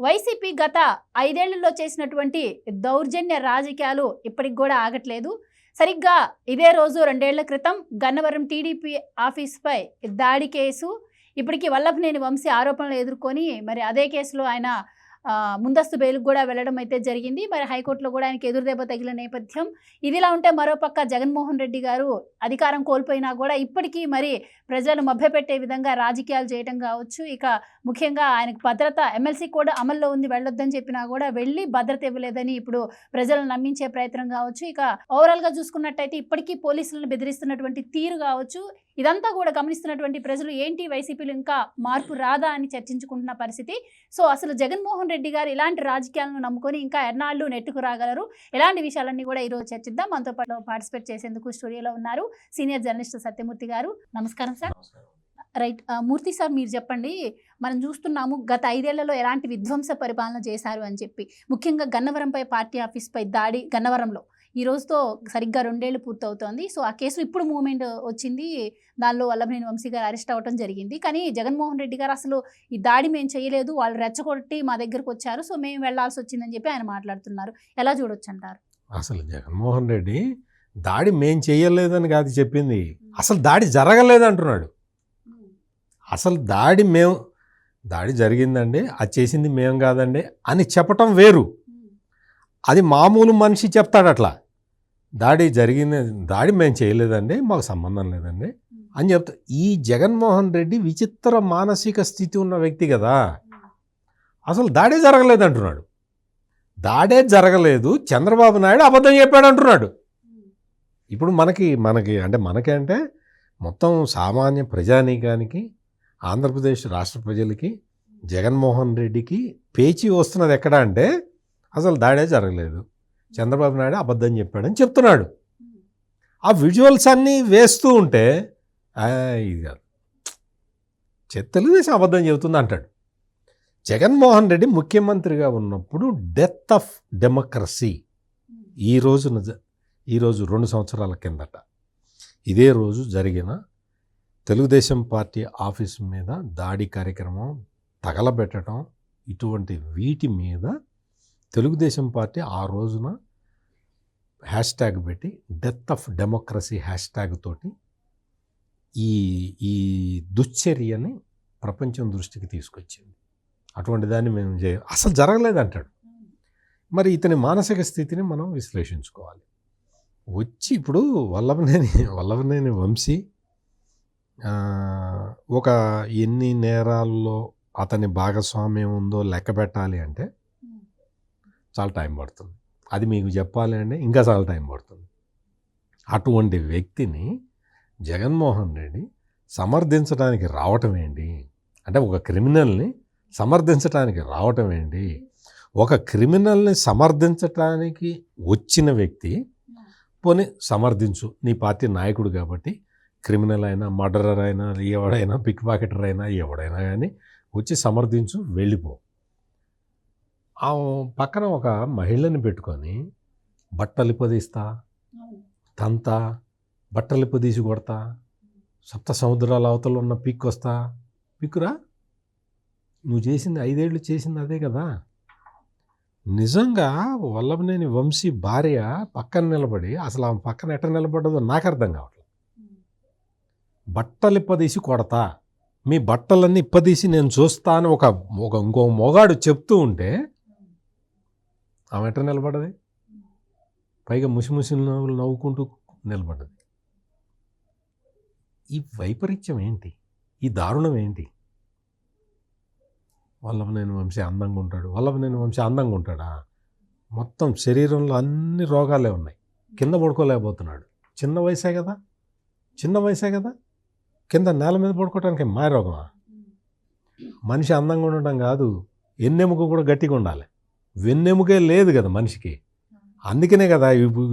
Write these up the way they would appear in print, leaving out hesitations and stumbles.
YCP గత 5 ఏళ్లలో చేసినటువంటి దౌర్జన్య రాజకీయాలు ఇప్పటికి కూడా ఆగట్లేదు. సరిగ్గా ఇదే రోజు 2 ఏళ్ల క్రితం గన్నవరం టీడీపీ ఆఫీస్పై దాడి కేసు, ఇప్పటికీ వల్లభనేని వంశీ ఆరోపణలు ఎదుర్కొని మరి అదే కేసులో ఆయన ముందస్తు బెయిల్కి కూడా వెళ్ళడం అయితే జరిగింది. మరి హైకోర్టులో కూడా ఆయనకి ఎదురుదెబ్బ తగిలిన నేపథ్యం. ఇదిలా ఉంటే మరోపక్క జగన్మోహన్ రెడ్డి గారు అధికారం కోల్పోయినా కూడా ఇప్పటికీ మరి ప్రజలను మభ్యపెట్టే విధంగా రాజకీయాలు చేయడం కావచ్చు, ఇక ముఖ్యంగా ఆయనకు భద్రత ఎమ్మెల్సీ కూడా అమల్లో ఉంది, వెళ్ళొద్దని చెప్పినా కూడా వెళ్ళి భద్రత ఇవ్వలేదని ఇప్పుడు ప్రజలను నమ్మించే ప్రయత్నం కావచ్చు. ఇక ఓవరాల్గా చూసుకున్నట్టయితే ఇప్పటికీ పోలీసులను బెదిరిస్తున్నటువంటి తీరు కావచ్చు, ఇదంతా కూడా గమనిస్తున్నటువంటి ప్రజలు ఏంటి వైసీపీలో ఇంకా మార్పు రాదా అని చర్చించుకుంటున్న పరిస్థితి. సో అసలు జగన్మోహన్ రెడ్డి గారు ఇలాంటి రాజకీయాలను నమ్ముకొని ఇంకా ఎన్నాళ్ళు నెట్టుకు రాగలరు, ఇలాంటి విషయాలన్నీ కూడా ఈరోజు చర్చిద్దాం. మనతో పాటు పార్టిసిపేట్ చేసేందుకు స్టూడియోలో ఉన్నారు సీనియర్ జర్నలిస్ట్ సత్యమూర్తి గారు. నమస్కారం సార్. రైట్, మూర్తి సార్ మీరు చెప్పండి. మనం చూస్తున్నాము గత 5 ఏళ్లలో ఎలాంటి విధ్వంస పరిపాలన చేశారు అని చెప్పి, ముఖ్యంగా గన్నవరంపై పార్టీ ఆఫీస్పై దాడి, గన్నవరంలో ఈ రోజుతో సరిగ్గా 2 ఏళ్ళు పూర్తవుతోంది. సో ఆ కేసులో ఇప్పుడు మూవ్మెంట్ వచ్చింది, దానిలో వల్లభనేని వంశీ గారు అరెస్ట్ అవ్వడం జరిగింది. కానీ జగన్మోహన్ రెడ్డి గారు అసలు ఈ దాడి మేము చేయలేదు, వాళ్ళు రెచ్చగొట్టి మా దగ్గరకు వచ్చారు, సో మేము వెళ్లాల్సి వచ్చిందని చెప్పి ఆయన మాట్లాడుతున్నారు. ఎలా చూడొచ్చు అంటారు? అసలు జగన్మోహన్ రెడ్డి దాడి మేం చేయలేదని కాదు చెప్పింది, అసలు దాడి జరగలేదు అంటున్నాడు. అసలు దాడి జరిగిందండి, అది చేసింది మేము కాదండి అని చెప్పటం వేరు. అది మామూలు మనిషి చెప్తాడు అట్లా. దాడి మేము చేయలేదండి, మాకు సంబంధం లేదండి అని చెప్తా. ఈ జగన్మోహన్ రెడ్డి విచిత్ర మానసిక స్థితి ఉన్న వ్యక్తి కదా. అసలు దాడే జరగలేదు అంటున్నాడు. దాడే జరగలేదు, చంద్రబాబు నాయుడు అబద్ధం చెప్పాడు అంటున్నాడు. ఇప్పుడు మనకి మొత్తం సామాన్య ప్రజానీకానికి, ఆంధ్రప్రదేశ్ రాష్ట్ర ప్రజలకి జగన్మోహన్ రెడ్డికి పేచీ వస్తున్నది ఎక్కడ అంటే, అసలు దాడే జరగలేదు, చంద్రబాబు నాయుడు అబద్ధం చెప్పాడని చెప్తున్నాడు. ఆ విజువల్స్ అన్నీ వేస్తూ ఉంటే ఇది కాదు, తెలుగుదేశం అబద్ధం చెబుతుంది అంటాడు. జగన్మోహన్ రెడ్డి ముఖ్యమంత్రిగా ఉన్నప్పుడు డెత్ ఆఫ్ డెమోక్రసీ ఈ రోజు 2 సంవత్సరాల కిందట ఇదే రోజు జరిగిన తెలుగుదేశం పార్టీ ఆఫీసు మీద దాడి కార్యక్రమం, తగలబెట్టడం, ఇటువంటి వీటి మీద తెలుగుదేశం పార్టీ ఆ రోజున హ్యాష్ట్యాగ్ పెట్టి డెత్ ఆఫ్ డెమోక్రసీ హ్యాష్ట్యాగ్ తోటి ఈ దుశ్చర్యని ప్రపంచం దృష్టికి తీసుకొచ్చింది. అటువంటి దాన్ని మేము అసలు జరగలేదు అంటాడు. మరి ఇతని మానసిక స్థితిని మనం విశ్లేషించుకోవాలి. వచ్చి ఇప్పుడు వల్లభనేని వంశీ ఒక ఎన్ని నేరాల్లో అతని భాగస్వామ్యం ఉందో లెక్క పెట్టాలి అంటే చాలా టైం పడుతుంది. అది మీకు చెప్పాలి అంటే ఇంకా చాలా టైం పడుతుంది. అటువంటి వ్యక్తిని జగన్మోహన్ రెడ్డి సమర్థించడానికి రావటం ఏంటి అంటే, ఒక క్రిమినల్ని సమర్థించడానికి రావటం ఏంటి? ఒక క్రిమినల్ని సమర్థించటానికి వచ్చిన వ్యక్తి పోనీ సమర్థించు, నీ పార్టీ నాయకుడు కాబట్టి, క్రిమినల్ అయినా, మర్డరర్ అయినా, ఎవడైనా, పిక్ పాకెటర్ అయినా, ఎవడైనా కానీ వచ్చి సమర్థించు, వెళ్ళిపో. ఆ పక్కన ఒక మహిళని పెట్టుకొని బట్టలిపదీస్తా, తంతా, బట్టలిపదీసి కొడతా, సప్త సముద్రాల అవతల ఉన్న పిక్కురా, నువ్వు చేసింది 5 ఏళ్ళు చేసింది అదే కదా. నిజంగా వల్లభనేని వంశీ భార్య పక్కన నిలబడి, అసలు ఆమె పక్కన ఎట్ట నిలబడ్డదో నాకు అర్థం కావట్లేదు. బట్టలిప్పదీసి కొడతా, మీ బట్టలన్నీ ఇప్పదీసి నేను చూస్తాను ఇంకో మొగాడు చెప్తూ ఉంటే ఆమె ఎట్ట నిలబడ్డది? పైగా ముసిముసి నవ్వుకుంటూ నిలబడ్డది. ఈ వైపరీత్యం ఏంటి? ఈ దారుణం ఏంటి? వల్లభనేని వంశీ అందంగా ఉంటాడు. వల్లభనేని వంశీ అందంగా ఉంటాడా? మొత్తం శరీరంలో అన్ని రోగాలే ఉన్నాయి. కింద పడుకోలేకపోతున్నాడు. చిన్న వయసే కదా. కింద నేల మీద పడుకోవటానికి మాయ రోగమా? మనిషి అందంగా ఉండటం కాదు, ఎన్నెముక కూడా గట్టిగా ఉండాలి. వెన్నెముకే లేదు కదా మనిషికి. అందుకనే కదా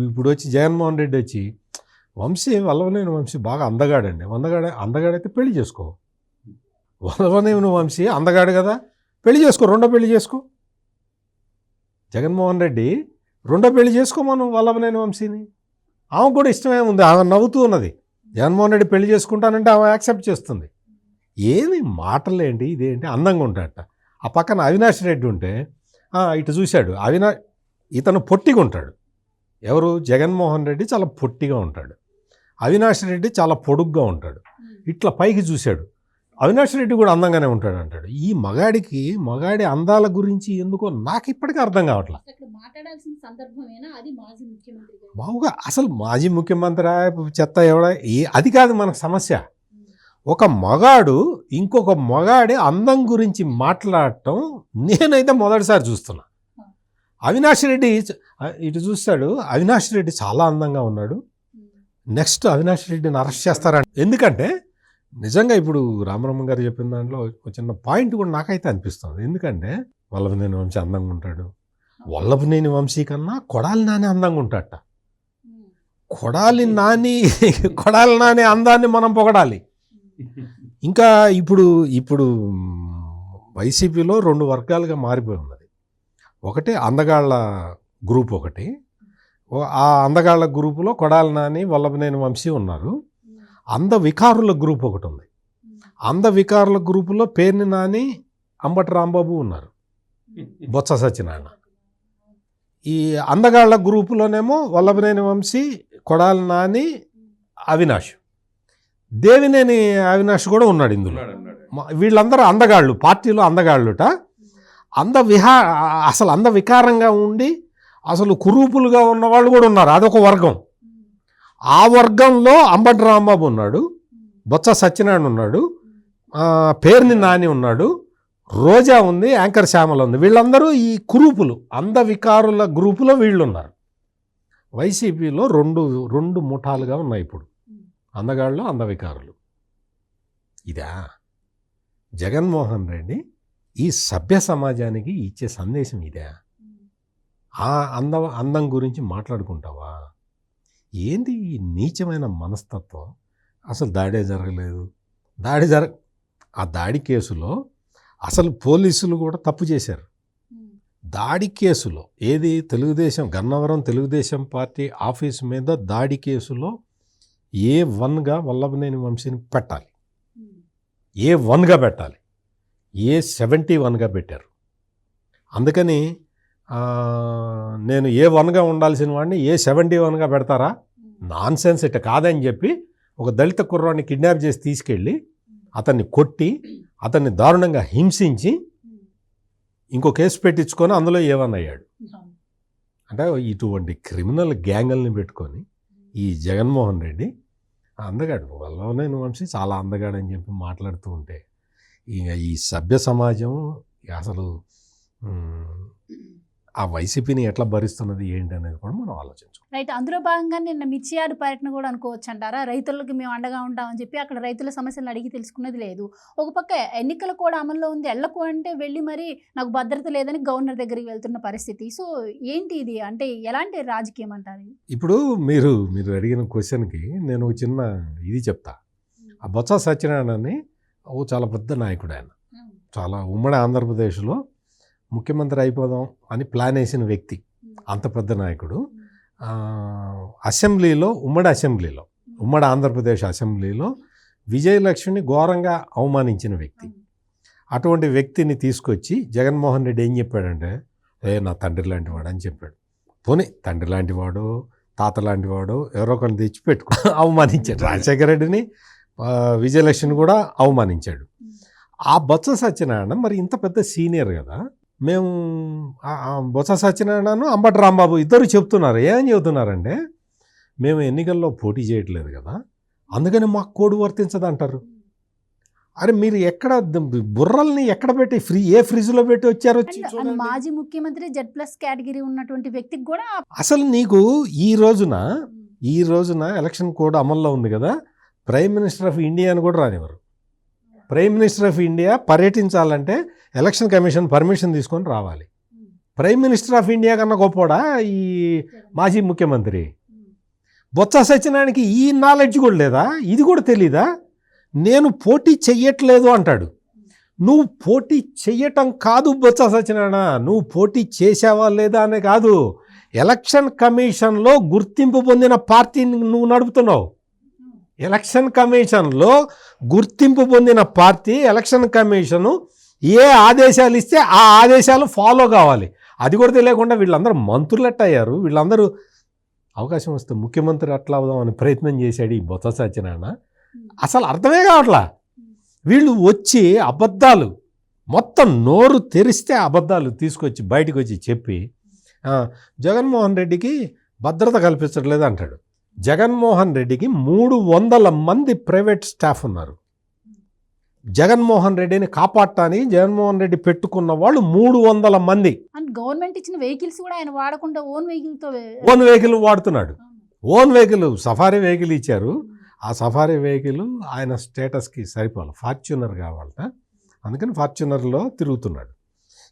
ఇప్పుడు వచ్చి జగన్మోహన్ రెడ్డి వచ్చి, వల్లభనేని వంశీ బాగా అందగాడండి, అందగాడైతే పెళ్లి చేసుకో. వల్లభనేని వంశీ అందగాడు కదా, పెళ్లి చేసుకో, రెండో పెళ్లి చేసుకో. జగన్మోహన్ రెడ్డి రెండో పెళ్లి చేసుకోమను వల్లభనేని వంశీని. ఆమె కూడా ఇష్టమే ఉంది, ఆమె నవ్వుతూ ఉన్నది. జగన్మోహన్ రెడ్డి పెళ్లి చేసుకుంటానంటే ఆమె యాక్సెప్ట్ చేస్తుంది. ఏమి మాటలేంటి, ఇదేంటి? అందంగా ఉంటాడట. ఆ పక్కన అవినాష్ రెడ్డి ఉంటే ఇటు చూశాడు. ఇతను పొట్టిగా ఉంటాడు. ఎవరు? జగన్మోహన్ రెడ్డి చాలా పొట్టిగా ఉంటాడు. అవినాష్ రెడ్డి చాలా పొడుగ్గా ఉంటాడు. ఇట్లా పైకి చూశాడు. అవినాష్ రెడ్డి కూడా అందంగానే ఉంటాడు అంటాడు. ఈ మగాడి అందాల గురించి ఎందుకో నాకు ఇప్పటికీ అర్థం కావట్లా. బావుగా అసలు మాజీ ముఖ్యమంత్రి చెత్త అది కాదు మనకు సమస్య. ఒక మగాడు ఇంకొక మగాడి అందం గురించి మాట్లాడటం నేనైతే మొదటిసారి చూస్తున్నా. అవినాష్ రెడ్డి ఇటు చూస్తాడు. అవినాష్ రెడ్డి చాలా అందంగా ఉన్నాడు. నెక్స్ట్ అవినాష్ రెడ్డిని అరెస్ట్ చేస్తారంట. ఎందుకంటే నిజంగా ఇప్పుడు రామరమ్మ గారు చెప్పిన దాంట్లో ఒక చిన్న పాయింట్ కూడా నాకైతే అనిపిస్తుంది. ఎందుకంటే వల్లభనేని వంశీ అందంగా ఉంటాడు. వల్లభనేని వంశీ కన్నా కొడాలి నాని అందంగా ఉంటాడట. కొడాలి నాని అందాన్ని మనం పొగడాలి. ఇంకా ఇప్పుడు వైసీపీలో 2 వర్గాలుగా మారిపోయి ఉన్నది. ఒకటి అందగాళ్ళ గ్రూప్, ఒకటి ఆ అందగాళ్ళ గ్రూపులో కొడాలి నాని, వల్లభనేని వంశీ ఉన్నారు. అందవికారుల గ్రూప్ ఒకటి ఉంది. అందవికారుల గ్రూపులో పేర్ని నాని, అంబటి రాంబాబు ఉన్నారు, బొత్స సత్యనారాయణ. ఈ అందగాళ్ళ గ్రూపులోనేమో వల్లభనేని వంశీ, కొడాలి నాని, అవినాష్, దేవినేని అవినాష్ కూడా ఉన్నాడు ఇందులో. వీళ్ళందరూ అందగాళ్ళు, పార్టీలో అందగాళ్ళుట. అసలు అందవికారంగా ఉండి అసలు కురూపులుగా ఉన్న వాళ్ళు కూడా ఉన్నారు. అదొక వర్గం. ఆ వర్గంలో అంబటి రాంబాబు ఉన్నాడు, బొత్స సత్యనారాయణ ఉన్నాడు, పేర్ని నాని ఉన్నాడు, రోజా ఉంది, యాంకర్ శ్యామల ఉంది. వీళ్ళందరూ ఈ కురూపులు, అందవికారుల గ్రూపులో వీళ్ళు ఉన్నారు. వైసీపీలో రెండు ముఠాలుగా ఉన్నాయి ఇప్పుడు, అందగాళ్ళు, అందవికారులు. ఇదా జగన్మోహన్ రెడ్డి ఈ సభ్య సమాజానికి ఇచ్చే సందేశం ఇదే? ఆ అందం గురించి మాట్లాడుకుంటావా? ఏంటి ఈ నీచమైన మనస్తత్వం? అసలు దాడే జరగలేదు. ఆ దాడి కేసులో అసలు పోలీసులు కూడా తప్పు చేశారు. దాడి కేసులో గన్నవరం తెలుగుదేశం పార్టీ ఆఫీస్ మీద దాడి కేసులో A1గా వల్లభనేని వంశీని పెట్టాలి, A1గా పెట్టాలి, A71గా పెట్టారు. అందుకని నేను A1గా ఉండాల్సిన వాడిని A71గా పెడతారా? నాన్ సెన్స్, ఇట్ట కాదని చెప్పి ఒక దళిత కుర్రాన్ని కిడ్నాప్ చేసి తీసుకెళ్ళి అతన్ని కొట్టి అతన్ని దారుణంగా హింసించి ఇంకో కేసు పెట్టించుకొని అందులో A1 అయ్యాడు. అంటే ఇటువంటి క్రిమినల్ గ్యాంగుల్ని పెట్టుకొని ఈ జగన్మోహన్ రెడ్డి అందగాడు, వల్లభనేని వంశీ చాలా అందగాడని చెప్పి మాట్లాడుతూ ఉంటే ఈ సభ్య సమాజం అసలు ఆ వైసీపీని ఎట్లా భరిస్తున్నది ఏంటి అనేది కూడా మనం ఆలోచించాం. రైట్. అందులో భాగంగా నిన్న మిర్చియార్డు పర్యటన కూడా అనుకోవచ్చు అంటారా? రైతులకు మేము అండగా ఉంటామని చెప్పి అక్కడ రైతుల సమస్యలను అడిగి తెలుసుకున్నది లేదు. ఒక పక్క ఎన్నికలు కూడా అమల్లో ఉంది, ఎళ్లకు అంటే వెళ్ళి మరి నాకు భద్రత లేదని గవర్నర్ దగ్గరికి వెళ్తున్న పరిస్థితి. సో ఏంటి ఇది? అంటే ఎలాంటి రాజకీయం అంటారు? ఇప్పుడు మీరు అడిగిన క్వశ్చన్కి నేను ఒక చిన్న ఇది చెప్తా. ఆ బొత్స సత్యనారాయణ చాలా పెద్ద నాయకుడు. ఆయన చాలా ఉమ్మడి ఆంధ్రప్రదేశ్లో ముఖ్యమంత్రి అయిపోదాం అని ప్లాన్ వేసిన వ్యక్తి. అంత పెద్ద నాయకుడు. ఉమ్మడి ఆంధ్రప్రదేశ్ అసెంబ్లీలో విజయలక్ష్మిని ఘోరంగా అవమానించిన వ్యక్తి. అటువంటి వ్యక్తిని తీసుకొచ్చి జగన్మోహన్ రెడ్డి ఏం చెప్పాడంటే, నా తండ్రి లాంటి వాడు అని చెప్పాడు. పోనీ తండ్రి లాంటి వాడు, తాత లాంటి వాడు ఎవరో ఒకరిని తెచ్చి పెట్టుకో అవమానించాడు. రాజశేఖర రెడ్డిని, విజయలక్ష్మిని కూడా అవమానించాడు. ఆ బొత్స సత్యనారాయణ మరి ఇంత పెద్ద సీనియర్ కదా, మేము బొత్స సత్యనారాయణను అంబటి రాంబాబు ఇద్దరు చెప్తున్నారు. ఏమని చెబుతున్నారంటే, మేము ఎన్నికల్లో పోటీ చేయట్లేదు కదా, అందుకని మాకు కోడ్ వర్తించదు అంటారు. అరే మీరు ఎక్కడ బుర్రల్ని ఎక్కడ పెట్టి ఏ ఫ్రిడ్జ్లో పెట్టి వచ్చారో మాజీ ముఖ్యమంత్రి Z+ కేటగిరీ ఉన్నటువంటి వ్యక్తికి కూడా అసలు నీకు ఈ రోజున ఎలక్షన్ కోడ్ అమల్లో ఉంది కదా, ప్రైమ్ మినిస్టర్ ఆఫ్ ఇండియా అని కూడా రానివ్వరు. ప్రైమ్ మినిస్టర్ ఆఫ్ ఇండియా పర్యటించాలంటే ఎలక్షన్ కమిషన్ పర్మిషన్ తీసుకొని రావాలి. ప్రైమ్ మినిస్టర్ ఆఫ్ ఇండియా కన్నా గొప్పవాడా ఈ మాజీ ముఖ్యమంత్రి? బొత్స సత్యనారాయణకి ఈ నాలెడ్జ్ కూడా లేదా? ఇది కూడా తెలీదా? నేను పోటీ చెయ్యట్లేదు అంటాడు. నువ్వు పోటీ చెయ్యటం కాదు బొత్స సత్యనారాయణ, నువ్వు పోటీ చేసావా లేదా అనే కాదు, ఎలక్షన్ కమిషన్లో గుర్తింపు పొందిన పార్టీని నువ్వు నడుపుతున్నావు. ఎలక్షన్ కమిషన్లో గుర్తింపు పొందిన పార్టీ, ఎలక్షన్ కమిషను ఏ ఆదేశాలు ఇస్తే ఆ ఆదేశాలు ఫాలో కావాలి. అది కూడా తెలియకుండా వీళ్ళందరూ మంత్రులెట్ట అయ్యారు. వీళ్ళందరూ అవకాశం వస్తే ముఖ్యమంత్రి అట్లా అవుదామని ప్రయత్నం చేశాడు ఈ బొత్స సత్యనారాయణ. అసలు అర్థమే కావట్లా. వీళ్ళు వచ్చి అబద్ధాలు మొత్తం నోరు తెరిస్తే అబద్ధాలు తీసుకొచ్చి బయటకు వచ్చి చెప్పి జగన్మోహన్ రెడ్డికి భద్రత కల్పించట్లేదు అంటాడు. జగన్మోహన్ రెడ్డికి 300 మంది ప్రైవేట్ స్టాఫ్ ఉన్నారు. జగన్మోహన్ రెడ్డిని కాపాడటానికి జగన్మోహన్ రెడ్డి పెట్టుకున్న వాళ్ళు 300 మంది. అండ్ గవర్నమెంట్ ఇచ్చిన వెహికల్స్ కూడా ఆయన వాడకుండా ఓన్ వెహికల్ వాడుతున్నాడు. ఓన్ వెహికల్ సఫారీ వెహికల్ ఇచ్చారు. ఆ సఫారీ వెహికల్ ఆయన స్టేటస్కి సరిపోవాలి. ఫార్చ్యూనర్ కావాలట, అందుకని ఫార్చ్యూనర్లో తిరుగుతున్నాడు.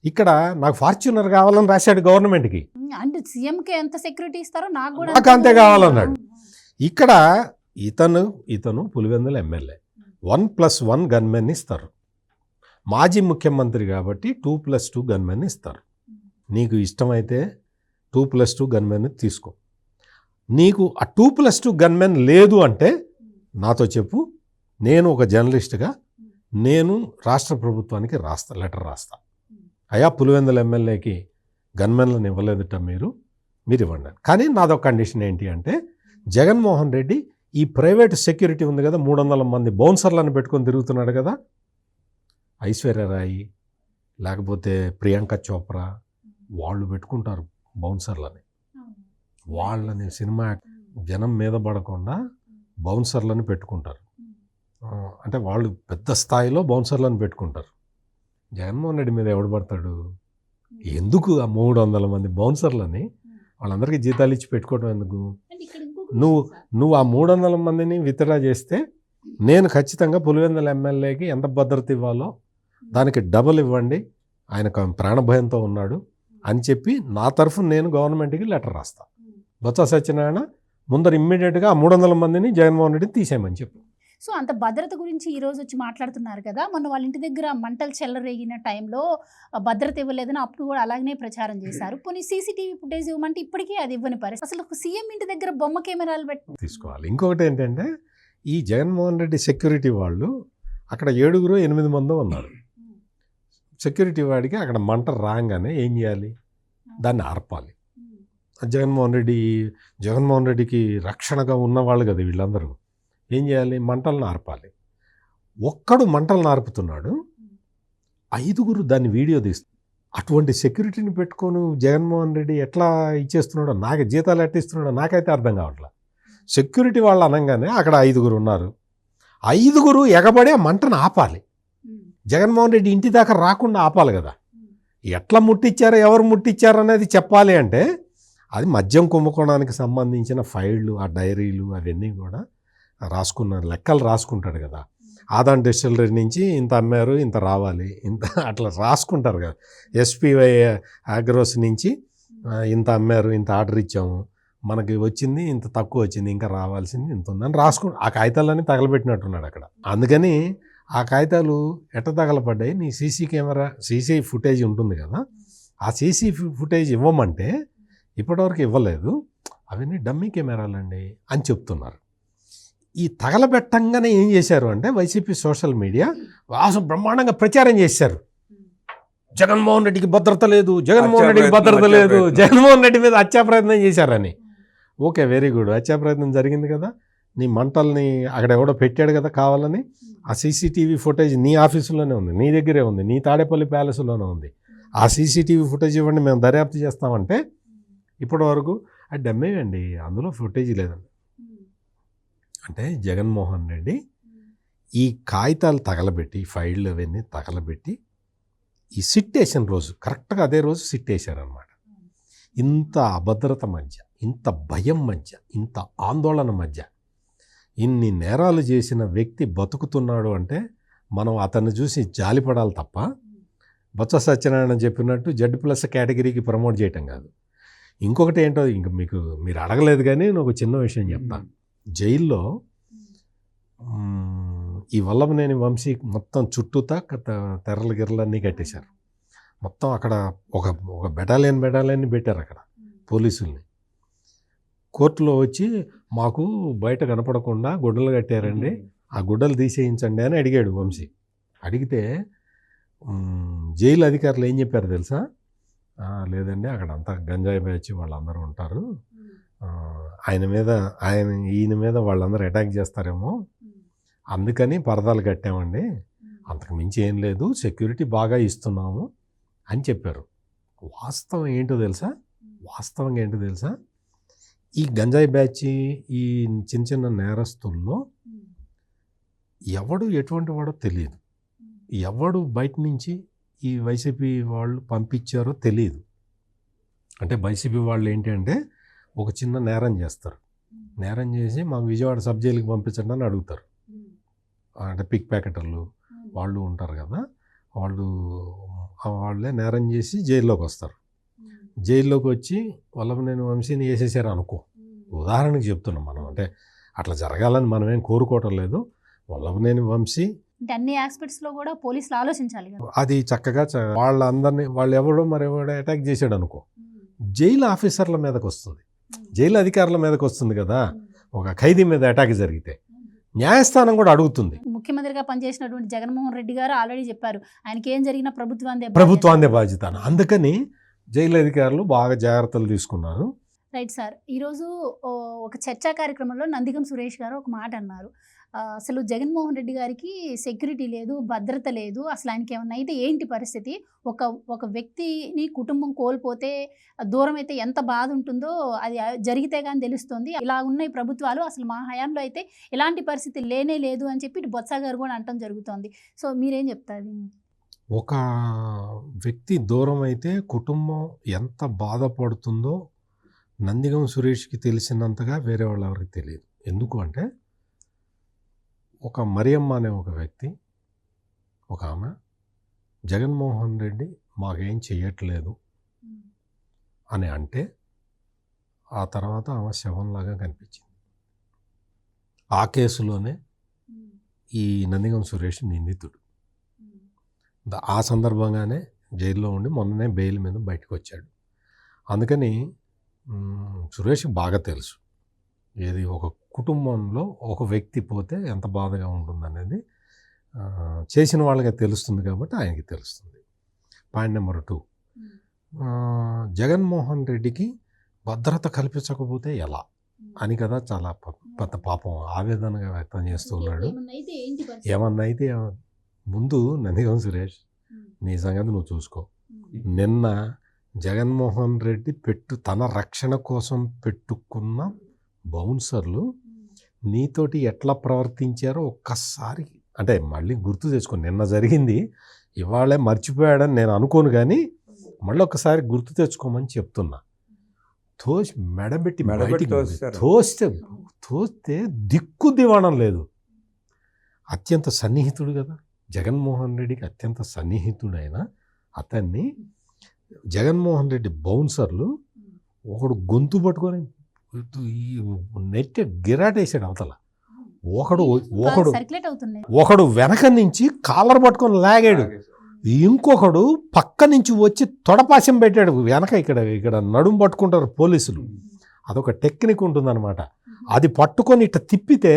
ఇక్కడ నాకు ఫార్చ్యూనర్ కావాలని రాశాడు గవర్నమెంట్కి. అంటే సీఎంకి ఎంత సెక్యూరిటీ ఇస్తారో నాకు అంతే కావాలన్నాడు. ఇక్కడ ఇతను పులివెందుల ఎమ్మెల్యే 1+1 గన్మెన్ ఇస్తారు. మాజీ ముఖ్యమంత్రి కాబట్టి 2+2 గన్మెన్ ఇస్తారు. నీకు ఇష్టమైతే 2+2 గన్మెన్ తీసుకో. నీకు ఆ 2+2 గన్మెన్ లేదు అంటే నాతో చెప్పు. నేను ఒక జర్నలిస్ట్గా నేను రాష్ట్ర ప్రభుత్వానికి లెటర్ రాస్తా. అయ్యా పులివెందుల ఎమ్మెల్యేకి గన్మెన్లను ఇవ్వలేదుట మీరు ఇవ్వండి. కానీ నాదొక కండిషన్ ఏంటి అంటే జగన్మోహన్ రెడ్డి ఈ ప్రైవేట్ సెక్యూరిటీ ఉంది కదా, 300 మంది బౌన్సర్లను పెట్టుకొని తిరుగుతున్నాడు కదా, ఐశ్వర్యరాయి లేకపోతే ప్రియాంక చోప్రా వాళ్ళు పెట్టుకుంటారు బౌన్సర్లని. వాళ్ళని సినిమా జనం మీద పడకుండా బౌన్సర్లను పెట్టుకుంటారు. అంటే వాళ్ళు పెద్ద స్థాయిలో బౌన్సర్లను పెట్టుకుంటారు. జగన్మోహన్ రెడ్డి మీద ఎవడు పడతాడు? ఎందుకు ఆ 300 మంది బౌన్సర్లని వాళ్ళందరికీ జీతాలు ఇచ్చి పెట్టుకోవడం ఎందుకు? నువ్వు ఆ 300 మందిని విత్డ్రా చేస్తే నేను ఖచ్చితంగా పులివెందుల ఎమ్మెల్యేకి ఎంత భద్రత ఇవ్వాలో దానికి డబుల్ ఇవ్వండి, ఆయన ప్రాణభయంతో ఉన్నాడు అని చెప్పి నా తరఫున నేను గవర్నమెంట్కి లెటర్ రాస్తా. బొత్స సత్యనారాయణ ముందర ఇమ్మీడియట్గా ఆ 300 మందిని జగన్మోహన్ రెడ్డిని తీసేయమని చెప్పు. సో అంత భద్రత గురించి ఈరోజు వచ్చి మాట్లాడుతున్నారు కదా, మొన్న వాళ్ళ ఇంటి దగ్గర మంటలు చెల్లరేగిన టైంలో భద్రత ఇవ్వలేదని అప్పుడు కూడా అలాగనే ప్రచారం చేశారు. పోనీ సీసీటీవీ ఫుటేజ్ ఇవ్వమంటే ఇప్పటికీ అది ఇవ్వని పరిస్థితి. అసలు సీఎం ఇంటి దగ్గర బొమ్మ కెమెరాలు పెట్టి తీసుకోవాలి. ఇంకొకటి ఏంటంటే ఈ జగన్మోహన్ రెడ్డి సెక్యూరిటీ వాళ్ళు అక్కడ 7-8 మంది ఉన్నారు. సెక్యూరిటీ వాడికి అక్కడ మంట రాగానే ఏం చేయాలి? దాన్ని ఆర్పాలి. జగన్మోహన్ రెడ్డికి రక్షణగా ఉన్నవాళ్ళు కదా వీళ్ళందరూ. ఏం చేయాలి? మంటలను ఆర్పాలి. ఒక్కడు మంటలను ఆర్పుతున్నాడు, 5 దాన్ని వీడియో తీస్తారు. అటువంటి సెక్యూరిటీని పెట్టుకొని జగన్మోహన్ రెడ్డి ఎట్లా ఇచ్చేస్తున్నాడో, నాకు జీతాలు ఎట్లా ఇస్తున్నాడో నాకైతే అర్థం కావట్లా. సెక్యూరిటీ వాళ్ళు అనగానే అక్కడ 5 ఉన్నారు. 5 ఎగబడి ఆ మంటను ఆపాలి. జగన్మోహన్ రెడ్డి ఇంటి దాకా రాకుండా ఆపాలి కదా. ఎట్లా ముట్టించారో ఎవరు ముట్టించారో అనేది చెప్పాలి అంటే అది మద్యం కుంభకోణానికి సంబంధించిన ఫైళ్ళు, ఆ డైరీలు అవన్నీ కూడా లెక్కలు రాసుకుంటాడు కదా. ఆదాన్ డిస్టిలరీ నుంచి ఇంత అమ్మారు, ఇంత రావాలి, ఇంత అట్లా రాసుకుంటారు కదా. ఎస్పీవై అగ్రోస్ నుంచి ఇంత అమ్మారు, ఇంత ఆర్డర్ ఇచ్చాము, మనకి వచ్చింది ఇంత తక్కువ వచ్చింది, ఇంకా రావాల్సింది ఇంత ఉందని ఆ కాగితాలన్నీ తగలబెట్టినట్టున్నాడు అక్కడ. అందుకని ఆ కాగితాలు ఎట్ట తగలపడ్డాయి? నీ సీసీ ఫుటేజ్ ఉంటుంది కదా, ఆ సీసీ ఫుటేజ్ ఇవ్వమంటే ఇప్పటివరకు ఇవ్వలేదు, అవన్నీ డమ్మీ కెమెరాలండి అని చెప్తున్నారు. ఈ తగలబెట్టంగానే ఏం చేశారు అంటే వైసీపీ సోషల్ మీడియా అసలు బ్రహ్మాండంగా ప్రచారం చేశారు. జగన్మోహన్ రెడ్డికి భద్రత లేదు, జగన్మోహన్ రెడ్డికి భద్రత లేదు, జగన్మోహన్ రెడ్డి మీద హత్యా ప్రయత్నం చేశారని. ఓకే, వెరీ గుడ్, హత్యా ప్రయత్నం జరిగింది కదా, నీ మంటల్ని అక్కడ ఎవడో పెట్టాడు కదా కావాలని. ఆ సీసీటీవీ ఫుటేజ్ నీ ఆఫీసులోనే ఉంది, నీ దగ్గరే ఉంది, నీ తాడేపల్లి ప్యాలెస్లోనే ఉంది. ఆ సీసీటీవీ ఫుటేజ్ ఇవ్వండి, మేము దర్యాప్తు చేస్తామంటే ఇప్పటి వరకు అది డమ్మేయండి, అందులో ఫుటేజ్ లేదండి. అంటే జగన్మోహన్ రెడ్డి ఈ కాగితాలు తగలబెట్టి, ఫైళ్ళు అవన్నీ తగలబెట్టి ఈ సిట్ వేసిన రోజు కరెక్ట్గా అదే రోజు సిట్ వేశారనమాట. ఇంత అభద్రత మధ్య, ఇంత భయం మధ్య, ఇంత ఆందోళన మధ్య ఇన్ని నేరాలు చేసిన వ్యక్తి బతుకుతున్నాడు అంటే మనం అతన్ని చూసి జాలిపడాలి తప్ప బొత్స సత్యనారాయణ చెప్పినట్టు Z+ కేటగిరీకి ప్రమోట్ చేయటం కాదు. ఇంకొకటి ఏంటో మీరు అడగలేదు కానీ నేను ఒక చిన్న విషయం చెప్తాను. జైల్లో ఈ వల్లభనేని వంశీ మొత్తం చుట్టూతా తెరల గిర్రలన్నీ కట్టేశారు. మొత్తం అక్కడ ఒక బెటాలియన్ పెట్టారు అక్కడ పోలీసుల్ని. కోర్టులో వచ్చి మాకు బయట కనపడకుండా గుడ్డలు కట్టారండి, ఆ గుడ్డలు తీసేయించండి అని అడిగాడు వంశీ. అడిగితే జైలు అధికారులు ఏం చెప్పారు తెలుసా? లేదండి అక్కడ అంతా గంజాయి బ్యాచ్ వాళ్ళందరూ ఉంటారు, ఈయన మీద వాళ్ళందరూ అటాక్ చేస్తారేమో అందుకని పరదాలు కట్టామండి, అంతకు మించి ఏం లేదు, సెక్యూరిటీ బాగా ఇస్తున్నాము అని చెప్పారు. వాస్తవంగా ఏంటో తెలుసా? ఈ గంజాయి బ్యాచ్ ఈ చిన్న చిన్న నేరస్తుల్లో ఎవడు ఎటువంటి వాడో తెలియదు, ఎవడు బయట నుంచి ఈ వైసీపీ వాళ్ళు పంపించారో తెలియదు. అంటే వైసీపీ వాళ్ళు ఏంటి అంటే ఒక చిన్న నేరం చేస్తారు, నేరం చేసి మాకు విజయవాడ సబ్ జైలుకి పంపించండి అని అడుగుతారు. అంటే పిక్ ప్యాకెటర్లు వాళ్ళు ఉంటారు కదా, వాళ్ళే నేరం చేసి జైల్లోకి వస్తారు. జైల్లోకి వచ్చి వల్లభనేని వంశీని వేసేసారు అనుకో, ఉదాహరణకి చెప్తున్నాం మనం, అంటే అట్లా జరగాలని మనం ఏం కోరుకోవటం లేదు. వల్లభనేని వంశీ అంటే అన్ని ఆస్పెక్ట్స్లో కూడా పోలీసులు ఆలోచించాలి కదా. అది చక్కగా వాళ్ళందరినీ వాళ్ళు ఎవడో అటాక్ చేశాడు అనుకో, జైలు ఆఫీసర్ల మీదకి వస్తుంది, జైలు అధికారుల మీదకి వస్తుంది కదా. ఒక ఖైదీ మీద అటాక్ జరిగితే న్యాయస్థానం కూడా అడుగుతుంది. ముఖ్యమంత్రిగా పనిచేసినటువంటి జగన్మోహన్ రెడ్డి గారు ఆల్రెడీ చెప్పారు, ఆయనకి ఏం జరిగినా ప్రభుత్వాందే బాధ్యత. అందుకని జైలు అధికారులు బాగా జాగ్రత్తలు తీసుకున్నారు. Right sir. ఈరోజు ఒక చర్చా కార్యక్రమంలో నందిగం సురేష్ గారు ఒక మాట అన్నారు, అసలు జగన్మోహన్ రెడ్డి గారికి సెక్యూరిటీ లేదు, భద్రత లేదు, అసలు ఆయనకి ఏమన్నా అయితే ఏంటి పరిస్థితి, ఒక వ్యక్తిని కుటుంబం కోల్పోతే దూరం అయితే ఎంత బాధ ఉంటుందో అది జరిగితే కానీ తెలుస్తుంది. ఇలా ఉన్నాయి ప్రభుత్వాలు, అసలు మా హయాంలో అయితే ఇలాంటి పరిస్థితి లేనే లేదు అని చెప్పి ఇటు బొత్స గారు కూడా అనటం జరుగుతోంది. సో మీరేం చెప్తారు? ఒక వ్యక్తి దూరం అయితే కుటుంబం ఎంత బాధపడుతుందో నందిగం సురేష్కి తెలిసినంతగా వేరే వాళ్ళు ఎవరికి తెలియదు. ఎందుకు అంటే ఒక మరియమ్మ అనే ఒక వ్యక్తి, ఒక ఆమె జగన్మోహన్ రెడ్డి మాకేం చెయ్యట్లేదు అని అంటే ఆ తర్వాత ఆమె శవంలాగా కనిపించింది. ఆ కేసులోనే ఈ నందిగం సురేష్ నిందితుడు. ఆ సందర్భంగానే జైల్లో ఉండి మొన్ననే బెయిల్ మీద బయటకు వచ్చాడు. అందుకని సురేష్ బాగా తెలుసు ఏది ఒక కుటుంబంలో ఒక వ్యక్తి పోతే ఎంత బాధగా ఉంటుందనేది చేసిన వాళ్ళకి తెలుస్తుంది కాబట్టి ఆయనకి తెలుస్తుంది. పాయింట్ నెంబర్ 2, జగన్మోహన్ రెడ్డికి భద్రత కల్పించకపోతే ఎలా అని కదా చాలా పెద్ద పాపం ఆవేదనగా వ్యక్తం చేస్తున్నాడు. ఏమన్నా అయితే ముందు నందిగం సురేష్ నీ సంగతి నువ్వు చూసుకో. నిన్న జగన్మోహన్ రెడ్డి తన రక్షణ కోసం పెట్టుకున్న బౌన్సర్లు నీతోటి ఎట్లా ప్రవర్తించారో ఒక్కసారి అంటే మళ్ళీ గుర్తు తెచ్చుకో. నిన్న జరిగింది ఇవాళే మర్చిపోయాడని నేను అనుకోను, కానీ మళ్ళీ ఒకసారి గుర్తు తెచ్చుకోమని చెప్తున్నా. మెడబెట్టి తోస్తే దిక్కు దివాణం లేదు. అత్యంత సన్నిహితుడు కదా జగన్మోహన్ రెడ్డికి, అత్యంత సన్నిహితుడైన అతన్ని జగన్మోహన్ రెడ్డి బౌన్సర్లు ఒకడు గొంతు పట్టుకొని నెట్టి గిరాటేసాడు అవతల. ఒకడు వెనక నుంచి కాలర్ పట్టుకొని లాగాడు, ఇంకొకడు పక్క నుంచి వచ్చి తొడపాశం పెట్టాడు వెనక. ఇక్కడ నడుము పట్టుకుంటారు పోలీసులు, అదొక టెక్నిక్ ఉంటుందన్నమాట. అది పట్టుకొని ఇట్లా తిప్పితే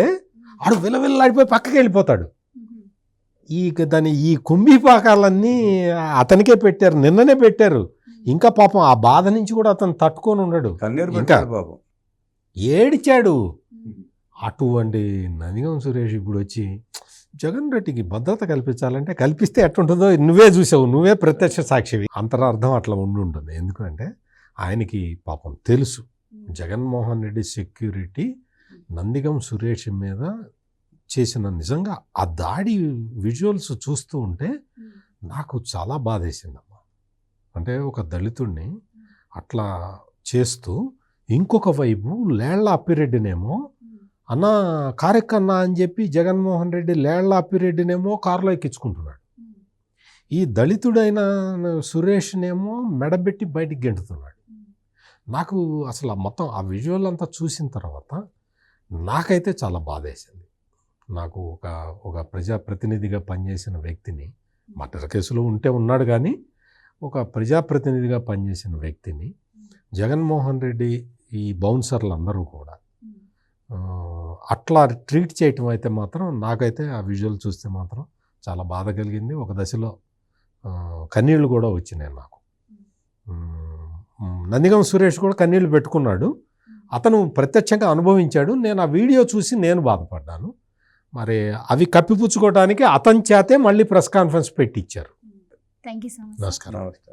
ఆడు విలవిల్లాడిపోయి పక్కకి వెళ్ళిపోతాడు. ఈ కుంభీపాకాలన్నీ అతనికే పెట్టారు, నిన్ననే పెట్టారు. ఇంకా పాపం ఆ బాధ నుంచి కూడా అతను తట్టుకొని ఉన్నాడు, ఇంకా ఏడిచాడు. అటువంటి నందిగం సురేష్ ఇప్పుడు వచ్చి జగన్ రెడ్డికి భద్రత కల్పించాలంటే కల్పిస్తే ఎట్లుంటుందో నువ్వే చూసావు, నువ్వే ప్రత్యక్ష సాక్షివి. అంతరార్థం అట్లా ఉంటుంది. ఎందుకంటే ఆయనకి పాపం తెలుసు జగన్మోహన్ రెడ్డి సెక్యూరిటీ నందిగం సురేష్ మీద చేసిన నిజంగా ఆ దాడి విజువల్స్ చూస్తూ ఉంటే నాకు చాలా బాధేసిందమ్మా. అంటే ఒక దళితుడిని అట్లా చేస్తూ ఇంకొక వైపు లేళ్ల అప్పిరెడ్డినేమో అన్న కారెక్కన్నా అని చెప్పి జగన్మోహన్ రెడ్డి లేళ్ల అప్పిరెడ్డినేమో కారులో ఎక్కించుకుంటున్నాడు. ఈ దళితుడైన సురేష్నేమో మెడబెట్టి బయటికి గెంటుతున్నాడు. నాకు అసలు మొత్తం ఆ విజువల్ అంతా చూసిన తర్వాత నాకైతే చాలా బాధేసింది. నాకు ఒక ప్రజాప్రతినిధిగా పనిచేసిన వ్యక్తిని, మర్డర్ కేసులో ఉన్నాడు కానీ ఒక ప్రజాప్రతినిధిగా పనిచేసిన వ్యక్తిని జగన్మోహన్ రెడ్డి ఈ బౌన్సర్లు అందరూ కూడా అట్లా ట్రీట్ చేయటం అయితే మాత్రం నాకైతే ఆ విజువల్ చూస్తే మాత్రం చాలా బాధ కలిగింది. ఒక దశలో కన్నీళ్ళు కూడా వచ్చినాయి నాకు. నందిగం సురేష్ కూడా కన్నీళ్ళు పెట్టుకున్నాడు. అతను ప్రత్యక్షంగా అనుభవించాడు. నేను ఆ వీడియో చూసి నేను బాధపడ్డాను. మరి అవి కప్పిపుచ్చుకోవడానికి అతని చేతే మళ్ళీ ప్రెస్ కాన్ఫరెన్స్ పెట్టించారు. Thank you so much. నమస్కారం. నమస్తే.